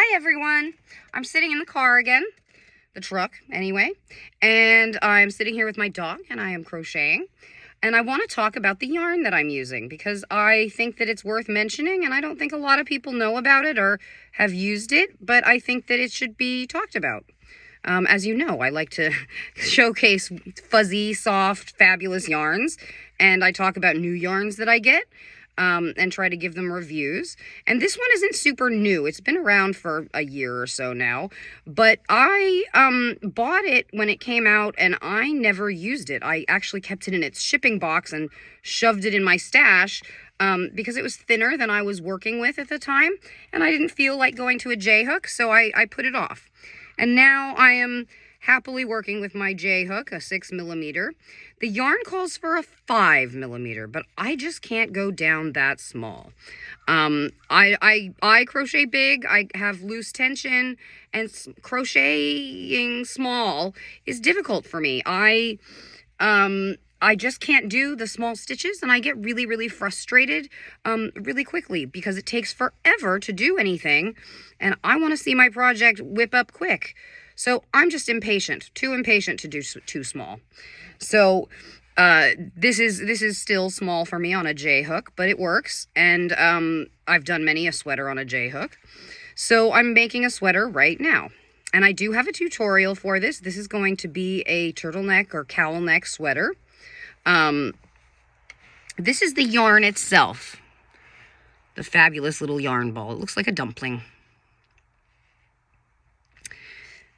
Hi everyone, I'm sitting in the car again, the truck anyway, and I'm sitting here with my dog and I am crocheting. And I want to talk about the yarn that I'm using because I think that it's worth mentioning, and I don't think a lot of people know about it or have used it, but I think that it should be talked about. As you know, I like to showcase fuzzy, soft, fabulous yarns, and I talk about new yarns that I get. And try to give them reviews. And this one isn't super new. It's been around for a year or so now. But I bought it when it came out, and I never used it. I actually kept it in its shipping box and shoved it in my stash because it was thinner than I was working with at the time. And I didn't feel like going to a J-hook, so I put it off. And now I am happily working with my J-hook, a 6mm. The yarn calls for a 5mm, but I just can't go down that small. I crochet big, I have loose tension, and crocheting small is difficult for me. I just can't do the small stitches, and I get really, really frustrated really quickly because it takes forever to do anything, and I want to see my project whip up quick. So I'm just impatient, too impatient to do too small. So this is still small for me on a J-hook, but it works, and I've done many a sweater on a J-hook. So I'm making a sweater right now. And I do have a tutorial for this. This is going to be a turtleneck or cowl neck sweater. This is the yarn itself. The fabulous little yarn ball. It looks like a dumpling.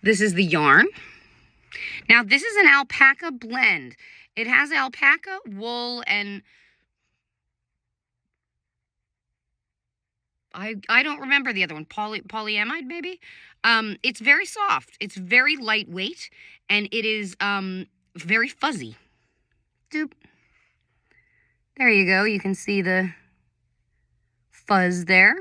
This is the yarn. Now, this is an alpaca blend. It has alpaca, wool, and I don't remember the other one, polyamide maybe? It's very soft. It's very lightweight, and it is very fuzzy. Doop. There you go. You can see the fuzz there.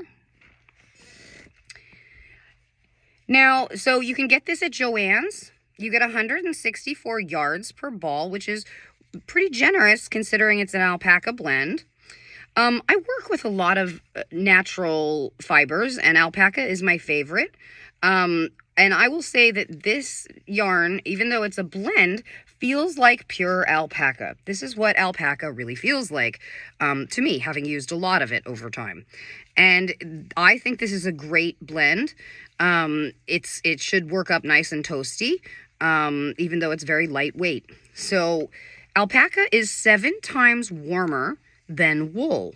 Now, so you can get this at Joann's. You get 164 yards per ball, which is pretty generous considering it's an alpaca blend. I work with a lot of natural fibers, and alpaca is my favorite. And I will say that this yarn, even though it's a blend, feels like pure alpaca. This is what alpaca really feels like to me, having used a lot of it over time. And I think this is a great blend. It should work up nice and toasty, even though it's very lightweight. So alpaca is 7 times warmer than wool.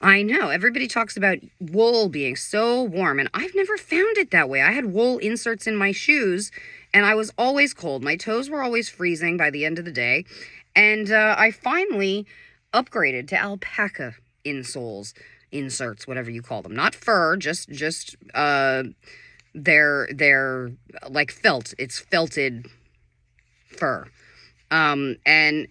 I know, everybody talks about wool being so warm, and I've never found it that way. I had wool inserts in my shoes, and I was always cold. My toes were always freezing by the end of the day, and I finally upgraded to alpaca insoles, inserts, whatever you call them. Not fur, just they're like felt. It's felted fur. And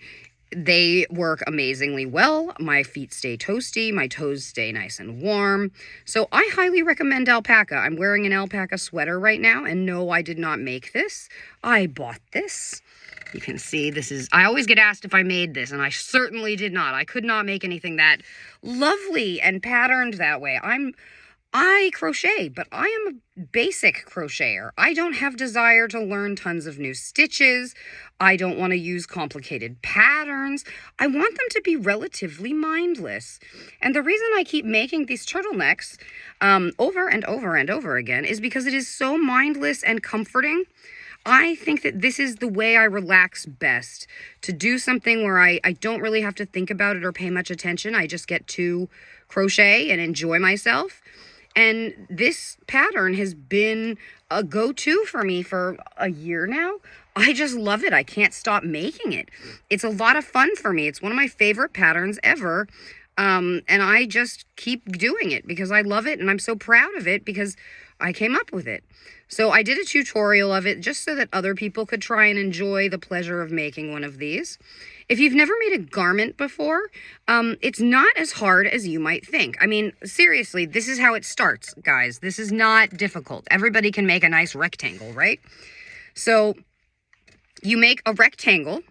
they work amazingly well. My feet stay toasty. My toes stay nice and warm. So I highly recommend alpaca. I'm wearing an alpaca sweater right now. And no, I did not make this. I bought this. You can see this is, I always get asked if I made this, and I certainly did not. I could not make anything that lovely and patterned that way. I crochet, but I am a basic crocheter. I don't have desire to learn tons of new stitches. I don't want to use complicated patterns. I want them to be relatively mindless. And the reason I keep making these turtlenecks over and over and over again is because it is so mindless and comforting. I think that this is the way I relax best, to do something where I don't really have to think about it or pay much attention. I just get to crochet and enjoy myself. And this pattern has been a go-to for me for a year now. I just love it. I can't stop making it. It's a lot of fun for me. It's one of my favorite patterns ever. And I just keep doing it because I love it, and I'm so proud of it because I came up with it. So I did a tutorial of it just so that other people could try and enjoy the pleasure of making one of these. If you've never made a garment before, it's not as hard as you might think. I mean, seriously, this is how it starts, guys. This is not difficult. Everybody can make a nice rectangle, right? So you make a rectangle,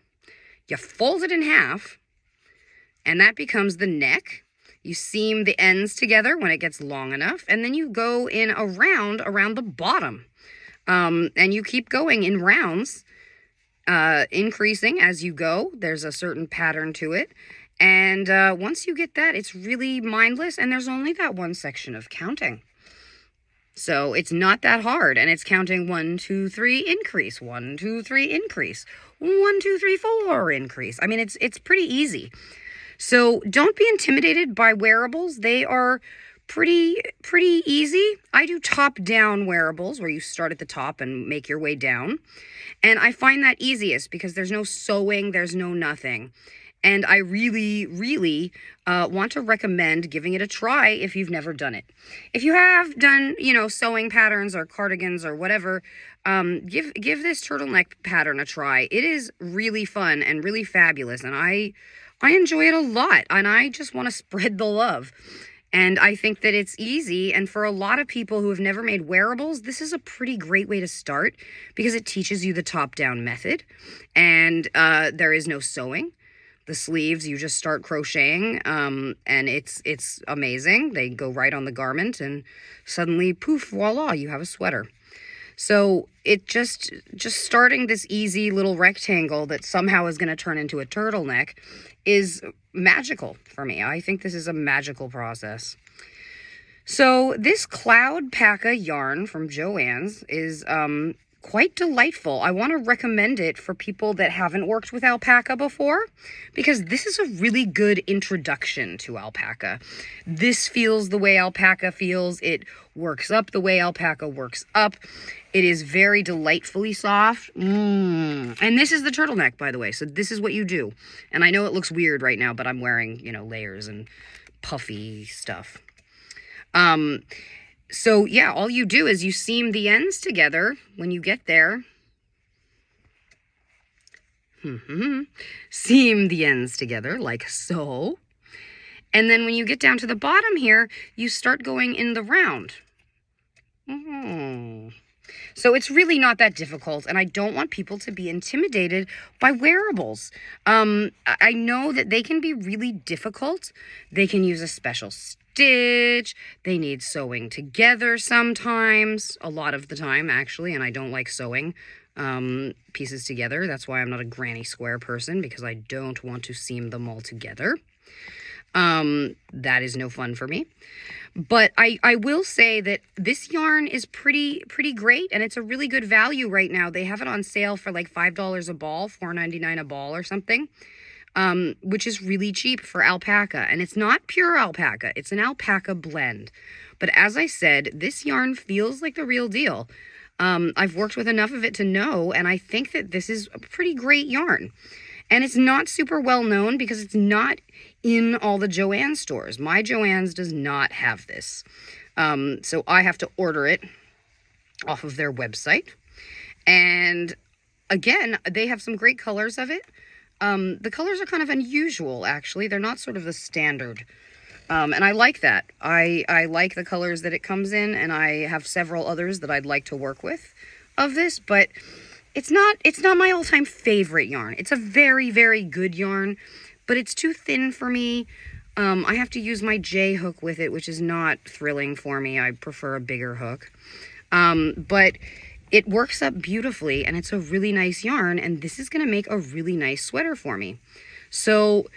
you fold it in half, and that becomes the neck. You seam the ends together when it gets long enough, and then you go in a round around the bottom. And you keep going in rounds, increasing as you go. There's a certain pattern to it. And once you get that, it's really mindless, and there's only that one section of counting. So it's not that hard, and it's counting 1, 2, 3, increase, 1, 2, 3, increase, 1, 2, 3, 4, increase. I mean, it's pretty easy. So don't be intimidated by wearables. They are pretty easy. I do top-down wearables where you start at the top and make your way down. And I find that easiest because there's no sewing, there's no nothing. And I really, really want to recommend giving it a try if you've never done it. If you have done, sewing patterns or cardigans or whatever, give this turtleneck pattern a try. It is really fun and really fabulous, and I enjoy it a lot, and I just want to spread the love. And I think that it's easy, and for a lot of people who have never made wearables, this is a pretty great way to start because it teaches you the top-down method, and there is no sewing. The sleeves, you just start crocheting, and it's amazing. They go right on the garment, and suddenly, poof, voila, you have a sweater. So it just starting this easy little rectangle that somehow is going to turn into a turtleneck is magical for me. I think this is a magical process. So this Cloudpaca yarn from Joann's is quite delightful. I want to recommend it for people that haven't worked with alpaca before, because this is a really good introduction to alpaca. This feels the way alpaca feels. It works up the way alpaca works up. It is very delightfully soft. And this is the turtleneck, by the way. So this is what you do. And I know it looks weird right now, but I'm wearing, layers and puffy stuff. So yeah, all you do is you seam the ends together when you get there. Seam the ends together like so. And then when you get down to the bottom here, you start going in the round. So it's really not that difficult, and I don't want people to be intimidated by wearables. I know that they can be really difficult. They can use a special stitch. They need sewing together sometimes, a lot of the time actually, and I don't like sewing pieces together. That's why I'm not a granny square person, because I don't want to seam them all together. That is no fun for me. But I will say that this yarn is pretty great, and it's a really good value right now. They have it on sale for like $5 a ball, $4.99 a ball or something, which is really cheap for alpaca. And it's not pure alpaca. It's an alpaca blend. But as I said, this yarn feels like the real deal. I've worked with enough of it to know, and I think that this is a pretty great yarn. And it's not super well known because it's not in all the Joanns stores. My Joann's does not have this. So I have to order it off of their website. And again, they have some great colors of it. The colors are kind of unusual, actually. They're not sort of the standard. And I like that. I like the colors that it comes in, and I have several others that I'd like to work with of this, but it's not my all-time favorite yarn. It's a very, very good yarn, but it's too thin for me. I have to use my J hook with it, which is not thrilling for me. I prefer a bigger hook. But it works up beautifully, and it's a really nice yarn, and this is going to make a really nice sweater for me. So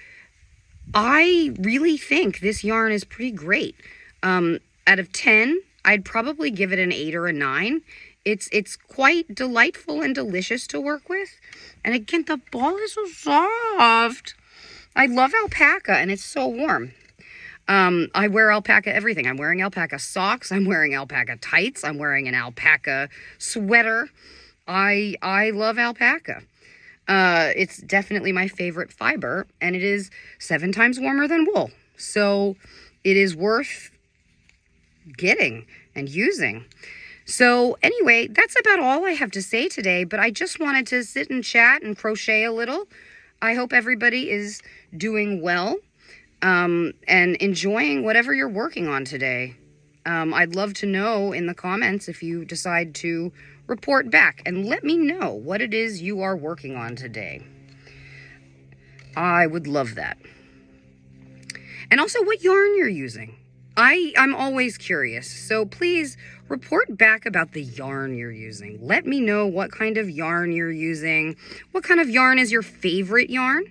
I really think this yarn is pretty great. Out of 10, I'd probably give it an 8 or a 9. It's quite delightful and delicious to work with. And again, the ball is so soft. I love alpaca, and it's so warm. I wear alpaca everything. I'm wearing alpaca socks. I'm wearing alpaca tights. I'm wearing an alpaca sweater. I love alpaca. It's definitely my favorite fiber, and it is 7 times warmer than wool. So it is worth getting and using. So anyway, that's about all I have to say today, but I just wanted to sit and chat and crochet a little. I hope everybody is doing well and enjoying whatever you're working on today. I'd love to know in the comments if you decide to report back and let me know what it is you are working on today. I would love that. and also what yarn you're using. I'm always curious, so please report back about the yarn you're using. Let me know what kind of yarn you're using. What kind of yarn is your favorite yarn?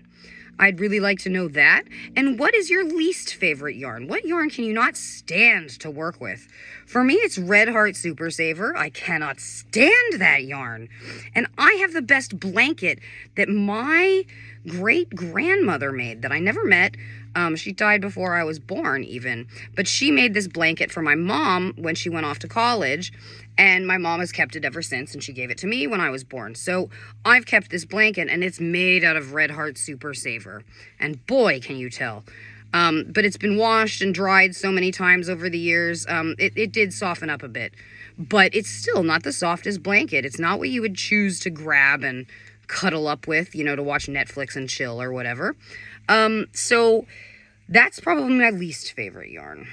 I'd really like to know that. And what is your least favorite yarn? What yarn can you not stand to work with? For me, it's Red Heart Super Saver. I cannot stand that yarn. And I have the best blanket that my great-grandmother made that I never met. She died before I was born even, but she made this blanket for my mom when she went off to college, and my mom has kept it ever since, and she gave it to me when I was born. So I've kept this blanket, and it's made out of Red Heart Super Saver, and boy, can you tell. But it's been washed and dried so many times over the years, it did soften up a bit, but it's still not the softest blanket. It's not what you would choose to grab and cuddle up with, you know, to watch Netflix and chill or whatever. So that's probably my least favorite yarn.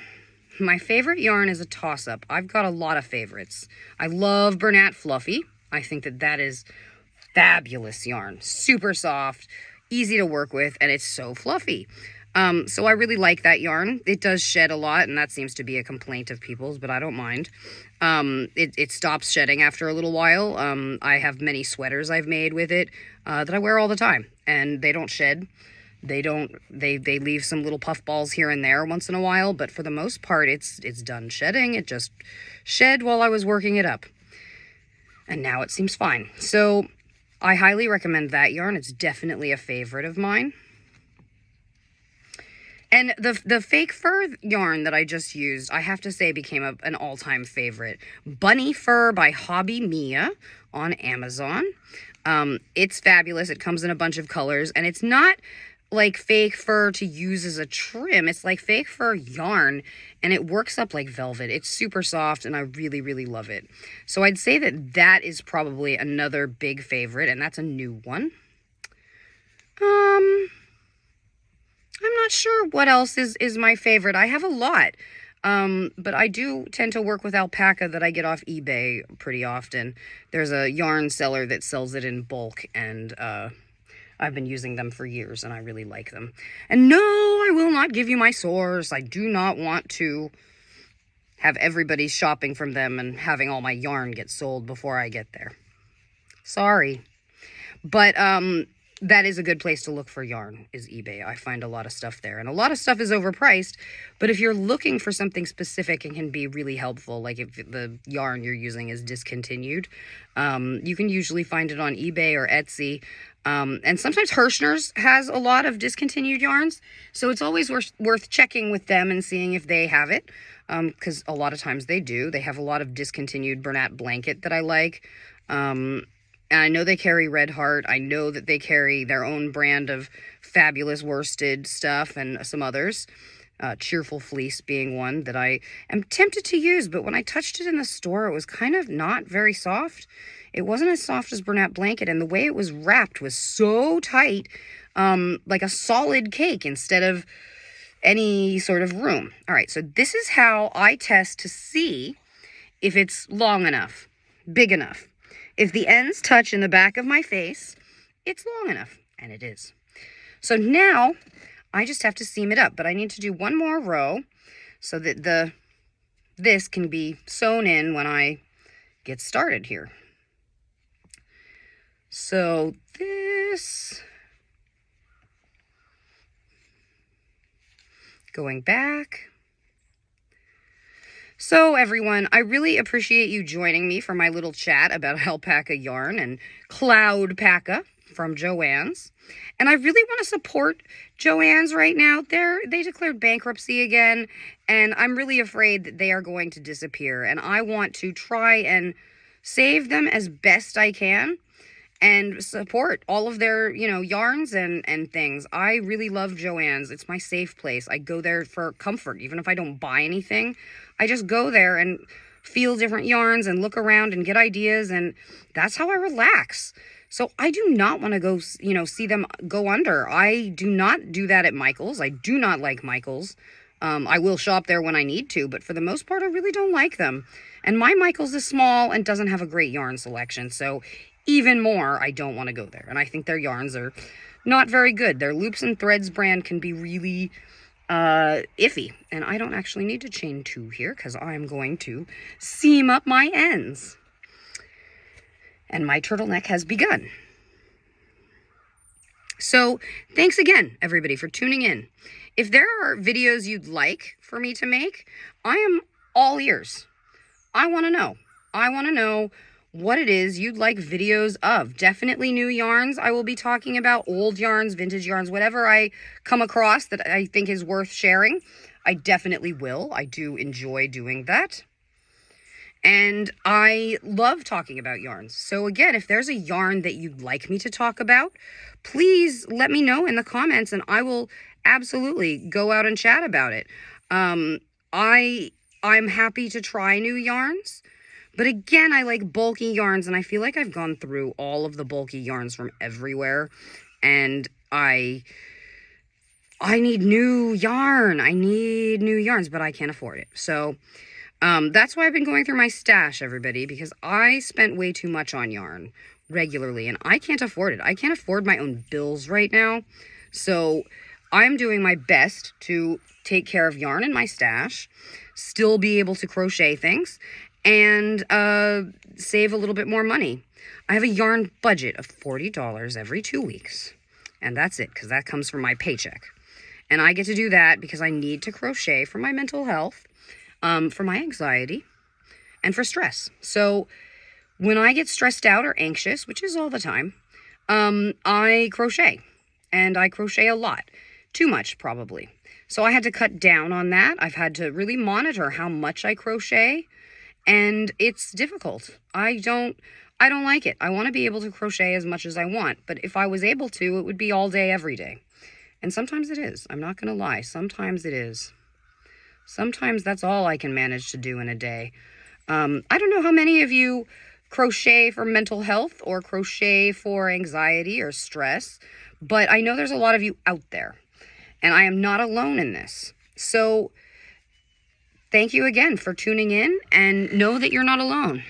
My favorite yarn is a toss-up. I've got a lot of favorites. I love Bernat Fluffy. I think that is fabulous yarn. Super soft, easy to work with, and it's so fluffy. So I really like that yarn. It does shed a lot, and that seems to be a complaint of people's, but I don't mind. It stops shedding after a little while. I have many sweaters I've made with it that I wear all the time, and they don't shed. They leave some little puff balls here and there once in a while, but for the most part, it's done shedding. It just shed while I was working it up, and now it seems fine. So I highly recommend that yarn. It's definitely a favorite of mine. And the fake fur yarn that I just used, I have to say, became an all-time favorite. Bunny Fur by Hobby Mia on Amazon. It's fabulous. It comes in a bunch of colors, and it's not like fake fur to use as a trim. It's like fake fur yarn, and it works up like velvet. It's super soft, and I really, really love it. So I'd say that is probably another big favorite, and that's a new one. I'm not sure what else is my favorite. I have a lot, but I do tend to work with alpaca that I get off eBay pretty often. There's a yarn seller that sells it in bulk, and I've been using them for years, and I really like them. And no, I will not give you my source. I do not want to have everybody shopping from them and having all my yarn get sold before I get there. Sorry. But that is a good place to look for yarn, is eBay. I find a lot of stuff there, and a lot of stuff is overpriced, but if you're looking for something specific, it can be really helpful. Like if the yarn you're using is discontinued, you can usually find it on eBay or Etsy. And sometimes Hirschner's has a lot of discontinued yarns, so it's always worth checking with them and seeing if they have it, because a lot of times they do. They have a lot of discontinued Bernat blanket that I like. And I know they carry Red Heart. I know that they carry their own brand of fabulous worsted stuff and some others. Cheerful Fleece being one that I am tempted to use, but when I touched it in the store, it was kind of not very soft. It wasn't as soft as Bernat blanket, and the way it was wrapped was so tight, like a solid cake instead of any sort of room. All right, so this is how I test to see if it's long enough, big enough. If the ends touch in the back of my face, it's long enough, and it is. So now I just have to seam it up, but I need to do one more row so that this can be sewn in when I get started here. So this, going back. So everyone, I really appreciate you joining me for my little chat about alpaca yarn and Cloudpaca from Joann's. And I really want to support Joann's right now. They declared bankruptcy again, and I'm really afraid that they are going to disappear. And I want to try and save them as best I can and support all of their, yarns and things. I really love Joann's. It's my safe place. I go there for comfort. Even if I don't buy anything, I just go there and feel different yarns and look around and get ideas, and that's how I relax. So I do not want to go, see them go under. I do not do that at Michael's. I do not like Michael's. I will shop there when I need to, but for the most part, I really don't like them. And my Michael's is small and doesn't have a great yarn selection, so even more, I don't want to go there. And I think their yarns are not very good. Their Loops and Threads brand can be really iffy. And I don't actually need to chain 2 here because I'm going to seam up my ends. And my turtleneck has begun. So thanks again, everybody, for tuning in. If there are videos you'd like for me to make, I am all ears. I want to know. I want to know what it is you'd like videos of. Definitely new yarns. I will be talking about old yarns, vintage yarns, whatever I come across that I think is worth sharing. I definitely will. I do enjoy doing that. And I love talking about yarns. So again, if there's a yarn that you'd like me to talk about, please let me know in the comments and I will absolutely go out and chat about it. I'm happy to try new yarns. But again, I like bulky yarns, and I feel like I've gone through all of the bulky yarns from everywhere, and I need new yarn. I need new yarns, but I can't afford it. So that's why I've been going through my stash, everybody, because I spent way too much on yarn regularly, and I can't afford it. I can't afford my own bills right now. So I'm doing my best to take care of yarn in my stash, still be able to crochet things, and save a little bit more money. I have a yarn budget of $40 every 2 weeks. And that's it, because that comes from my paycheck. And I get to do that because I need to crochet for my mental health, for my anxiety, and for stress. So when I get stressed out or anxious, which is all the time, I crochet. And I crochet a lot. Too much, probably. So I had to cut down on that. I've had to really monitor how much I crochet. And it's difficult. I don't like it. I want to be able to crochet as much as I want. But if I was able to, it would be all day, every day. And sometimes it is. I'm not going to lie. Sometimes it is. Sometimes that's all I can manage to do in a day. I don't know how many of you crochet for mental health or crochet for anxiety or stress. But I know there's a lot of you out there. And I am not alone in this. So thank you again for tuning in, and know that you're not alone.